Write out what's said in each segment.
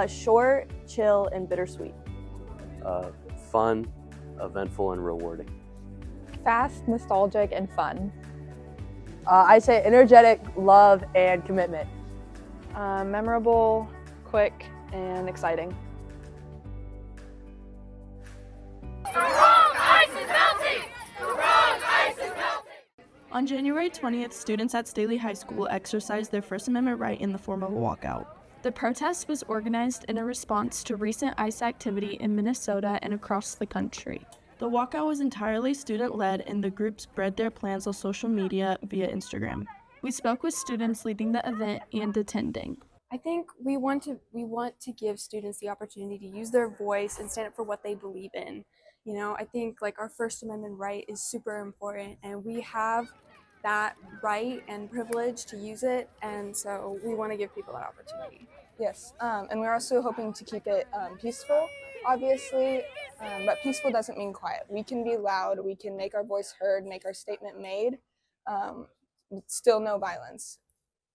Short, chill, and bittersweet. Fun, eventful, and rewarding. Fast, nostalgic, and fun. I'd say energetic, love, and commitment. Memorable, quick, and exciting. On January 20th, students at Staley High School exercised their First Amendment right in the form of a walkout. The protest was organized in a response to recent ICE activity in Minnesota and across the country. The walkout was entirely student-led, and the group spread their plans on social media via Instagram. We spoke with students leading the event and attending. I think we want to give students the opportunity to use their voice and stand up for what they believe in. You know, I think like our First Amendment right is super important, and we have that right and privilege to use it, and so we want to give people that opportunity. Yes, and we're also hoping to keep it peaceful, obviously, but peaceful doesn't mean quiet. We can be loud, we can make our voice heard, make our statement made, still no violence.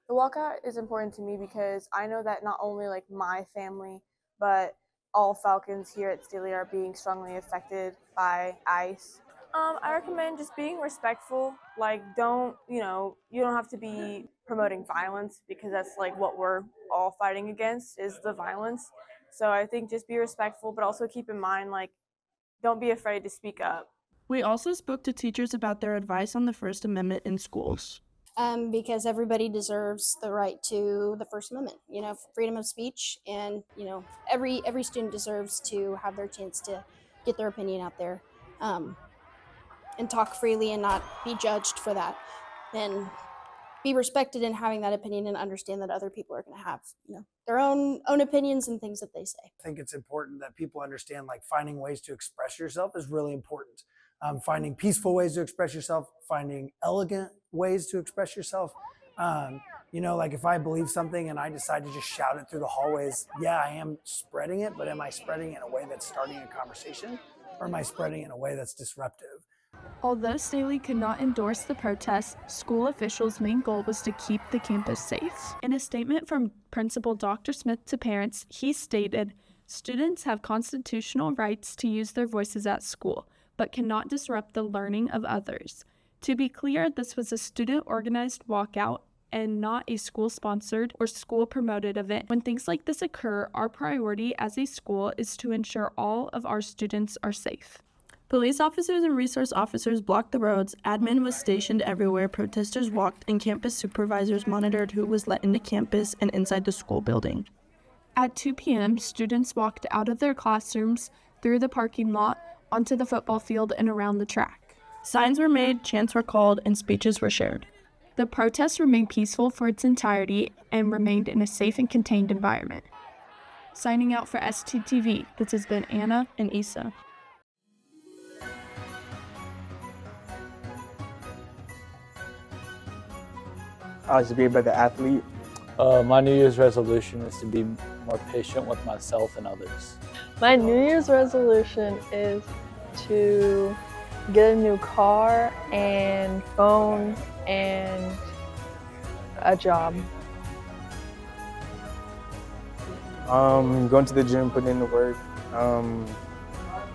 The walkout is important to me because I know that not only like my family, but all Falcons here at Staley are being strongly affected by ICE. I recommend just being respectful. Like, you don't have to be promoting violence, because that's like what we're all fighting against, is the violence. So I think just be respectful, but also keep in mind, like, don't be afraid to speak up. We also spoke to teachers about their advice on the First Amendment in schools. Because everybody deserves the right to the First Amendment, freedom of speech, and every student deserves to have their chance to get their opinion out there, and talk freely and not be judged for that, and be respected in having that opinion, and understand that other people are going to have their own opinions and things that they say. I think it's important that people understand, like, finding ways to express yourself is really important. Finding peaceful ways to express yourself, finding elegant ways to express yourself. Like if I believe something and I decide to just shout it through the hallways, yeah, I am spreading it, but am I spreading it in a way that's starting a conversation, or am I spreading it in a way that's disruptive? Although Staley could not endorse the protest, school officials' main goal was to keep the campus safe. In a statement from Principal Dr. Smith to parents, he stated, "Students have constitutional rights to use their voices at school, but cannot disrupt the learning of others." To be clear, this was a student-organized walkout and not a school-sponsored or school-promoted event. When things like this occur, our priority as a school is to ensure all of our students are safe. Police officers and resource officers blocked the roads, admin was stationed everywhere, protesters walked, and campus supervisors monitored who was let into campus and inside the school building. At 2 p.m., students walked out of their classrooms, through the parking lot, onto the football field, and around the track. Signs were made, chants were called, and speeches were shared. The protest remained peaceful for its entirety and remained in a safe and contained environment. Signing out for STTV, this has been Anna and Issa. I was to be a better athlete. My New Year's resolution is to be more patient with myself and others. My New Year's resolution is to get a new car and phone and a job. Going to the gym, putting in the work,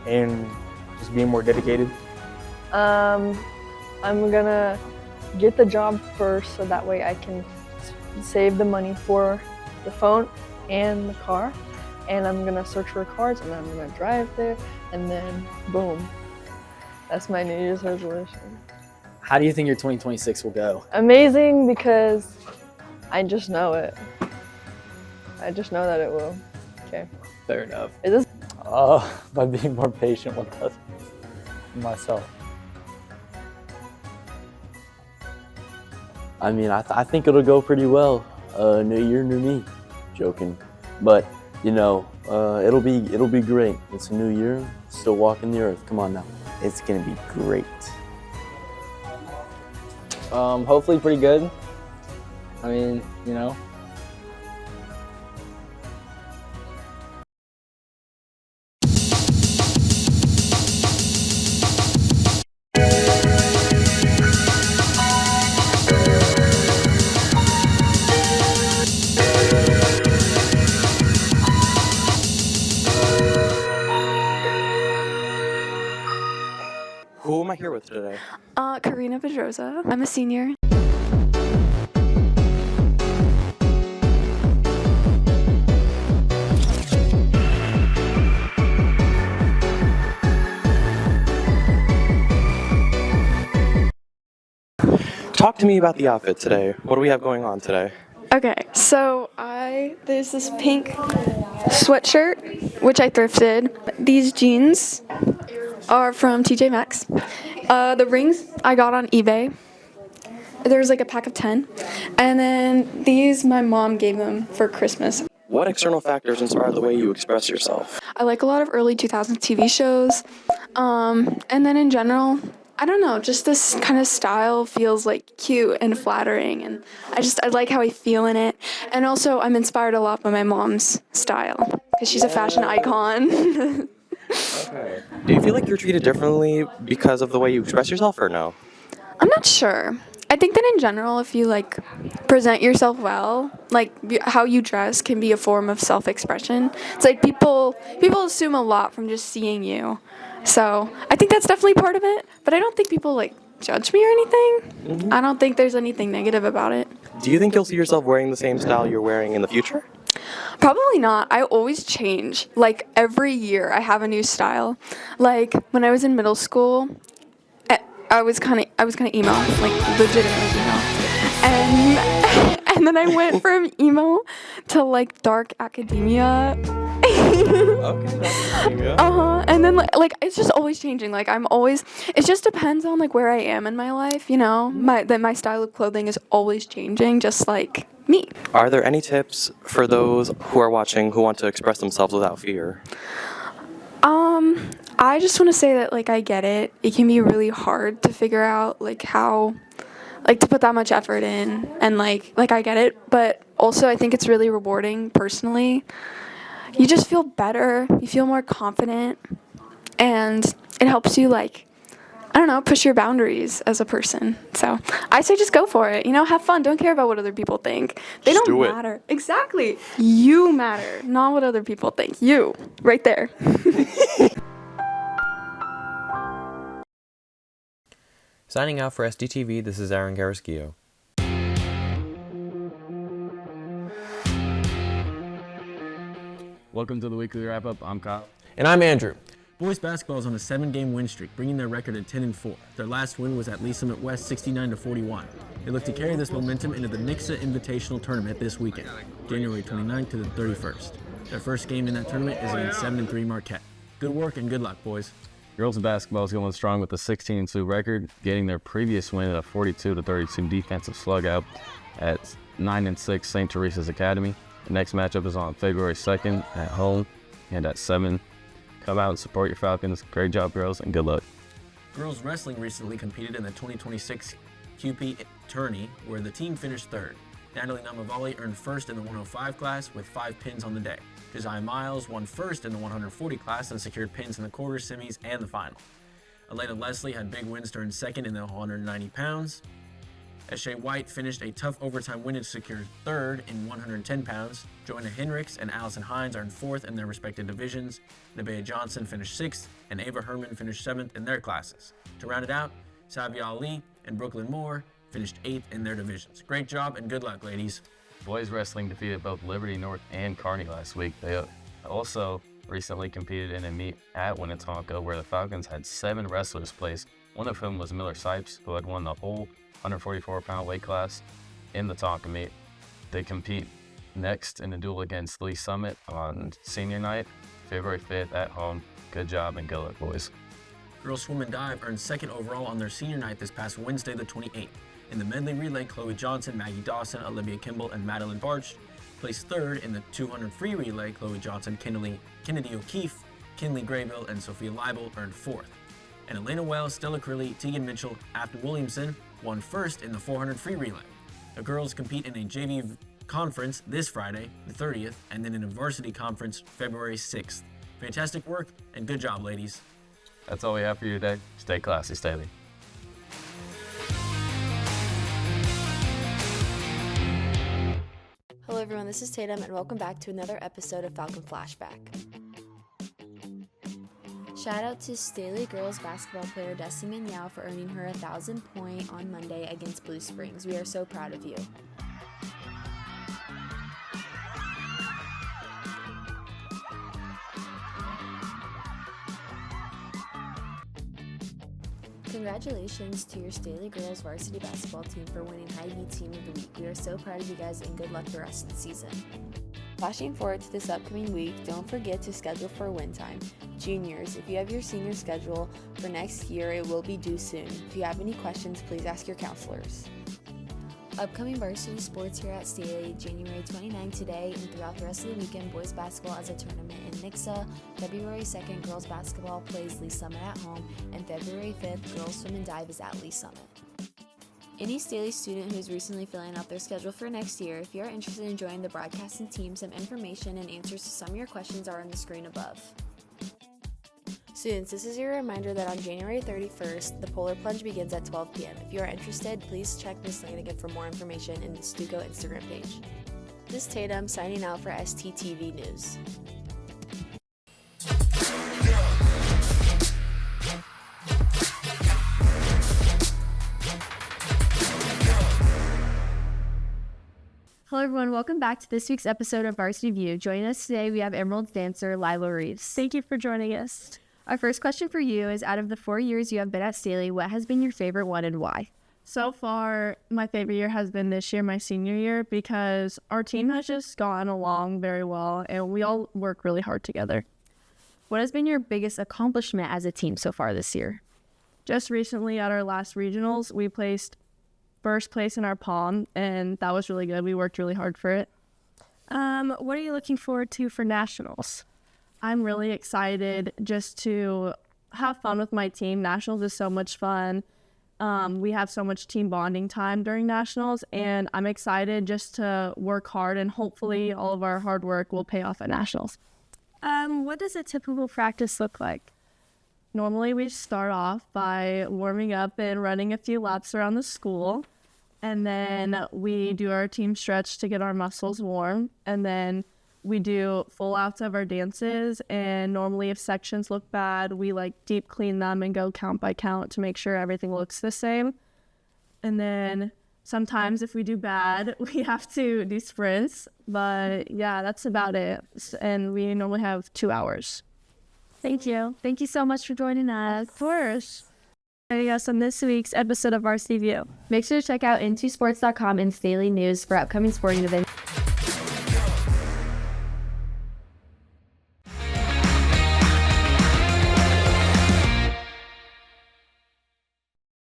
and just being more dedicated. I'm gonna get the job first so that way I can save the money for the phone and the car, and I'm gonna search for cars and I'm gonna drive there, and then boom, that's my New Year's resolution. How do you think your 2026 will go? Amazing, because I just know it. I just know that it will. Okay. Fair enough. Is this? By being more patient with us and myself. I mean, I think it'll go pretty well. New year, new me. Joking, but it'll be great. It's a new year, still walking the earth. Come on now. It's gonna be great. Hopefully pretty good. I mean, here with today? Karina Pedroza. I'm a senior. Talk to me about the outfit today. What do we have going on today? Okay, so there's this pink sweatshirt, which I thrifted. These jeans are from TJ Maxx. The rings I got on eBay. There's like a pack of 10. And then these, my mom gave them for Christmas. What external factors inspire the way you express yourself? I like a lot of early 2000s TV shows. And then in general, I don't know, just this kind of style feels like cute and flattering, and I like how I feel in it. And also I'm inspired a lot by my mom's style because she's a fashion icon. Okay. Do you feel like you're treated differently because of the way you express yourself or no? I'm not sure. I think that in general, if you like present yourself well, like how you dress can be a form of self-expression. It's like people assume a lot from just seeing you. So I think that's definitely part of it, but I don't think people like judge me or anything. Mm-hmm. I don't think there's anything negative about it. Do you think you'll see yourself wearing the same style you're wearing in the future? Probably not. I always change. Like every year I have a new style. Like when I was in middle school, I was kind of emo, like legitimately emo. And then I went from emo to like dark academia. Okay. And then like it's just always changing. Like it just depends on like where I am in my life, you know. My style of clothing is always changing, just like me. Are there any tips for those who are watching who want to express themselves without fear? I just want to say that like I get it. It can be really hard to figure out like how like to put that much effort in, and like I get it, but also I think it's really rewarding personally. You just feel better, you feel more confident, and it helps you like, I don't know, push your boundaries as a person. So I say just go for it, you know, have fun, don't care about what other people think. They Just don't do it. matter. Exactly. You matter, not what other people think. You, right there. Signing out for SDTV, this is Aaron Garasquillo. Welcome to the weekly wrap-up. I'm Kyle. And I'm Andrew. Boys basketball is on a 7-game win streak, bringing their record to 10-4. Their last win was at Lee Summit West, 69-41. They look to carry this momentum into the Nixa Invitational Tournament this weekend, January 29th to the 31st. Their first game in that tournament is against 7-3 Marquette. Good work and good luck, boys. Girls basketball is going strong with a 16-2 record, getting their previous win at a 42-32 defensive slugout at 9-6 St. Teresa's Academy. The next matchup is on February 2nd at home and at 7. Come out and support your Falcons. Great job, girls, and good luck. Girls wrestling recently competed in the 2026 QP tourney, where the team finished third. Natalie Namavali earned first in the 105 class with 5 pins on the day. Josiah Miles won first in the 140 class and secured pins in the quarters, semis, and the final. Elena Leslie had big wins, turned second in the 190 pounds. Eshe White finished a tough overtime win and secured third in 110 pounds. Joanna Henricks and Allison Hines earned fourth in their respective divisions. Nevaeh Johnson finished sixth, and Ava Herman finished seventh in their classes. To round it out, Savia Ali and Brooklyn Moore finished eighth in their divisions. Great job and good luck, ladies. Boys wrestling defeated both Liberty North and Kearney last week. They also recently competed in a meet at Winnetonka where the Falcons had 7 wrestlers place. One of whom was Miller Sipes, who had won the whole 144-pound weight class in the Tonka meet. They compete next in a duel against Lee Summit on senior night, February 5th at home. Good job and good luck, boys. Girls swim and dive earned second overall on their senior night this past Wednesday the 28th. In the medley relay, Chloe Johnson, Maggie Dawson, Olivia Kimball, and Madeline Barch placed third. In the 200 free relay, Chloe Johnson, Kennedy O'Keefe, Kinley Graybill, and Sophia Leibel earned fourth. And Elena Wells, Stella Curley, Tegan Mitchell, Afton Williamson won first in the 400 free relay. The girls compete in a JV conference this Friday, the 30th, and then in a varsity conference February 6th. Fantastic work and good job, ladies. That's all we have for you today. Stay classy, stay lean. Hello everyone, this is Tatum and welcome back to another episode of Falcon Flashback. Shout out to Staley girls basketball player Desi Manyao for earning her 1,000 point on Monday against Blue Springs. We are so proud of you. Congratulations to your Staley girls varsity basketball team for winning Hy-Vee Team of the Week. We are so proud of you guys and good luck the rest of the season. Flashing forward to this upcoming week, don't forget to schedule for win time. Juniors, if you have your senior schedule for next year, it will be due soon. If you have any questions, please ask your counselors. Upcoming varsity sports here at Staley, January 29 today and throughout the rest of the weekend, boys basketball as a tournament in Nixa. February 2nd, girls basketball plays Lee Summit at home, and February 5th, girls swim and dive is at Lee Summit. Any Staley student who is recently filling out their schedule for next year, if you are interested in joining the broadcasting team, some information and answers to some of your questions are on the screen above. Students, this is your reminder that on January 31st, the Polar Plunge begins at 12 p.m. If you are interested, please check Ms. Lanigan for more information in the Stuco Instagram page. This is Tatum signing out for STTV News. Hello everyone, welcome back to this week's episode of Varsity View. Joining us today, we have Emerald's dancer, Lila Reeves. Thank you for joining us. Our first question for you is, out of the 4 years you have been at Staley, what has been your favorite one and why? So far, my favorite year has been this year, my senior year, because our team has just gone along very well and we all work really hard together. What has been your biggest accomplishment as a team so far this year? Just recently at our last regionals, we placed first place in our pom, and that was really good. We worked really hard for it. What are you looking forward to for nationals? I'm really excited just to have fun with my team. Nationals is so much fun. We have so much team bonding time during nationals, and I'm excited just to work hard, and hopefully all of our hard work will pay off at nationals. What does a typical practice look like? Normally we start off by warming up and running a few laps around the school, and then we do our team stretch to get our muscles warm, and then we do full outs of our dances, and normally if sections look bad, we deep clean them and go count by count to make sure everything looks the same. And then sometimes if we do bad, we have to do sprints, but yeah, that's about it. And we normally have 2 hours. Thank you. Thank you so much for joining us. Of course. Joining us on this week's episode of Varsity View. Make sure to check out into sports.com and Staley News for upcoming sporting events.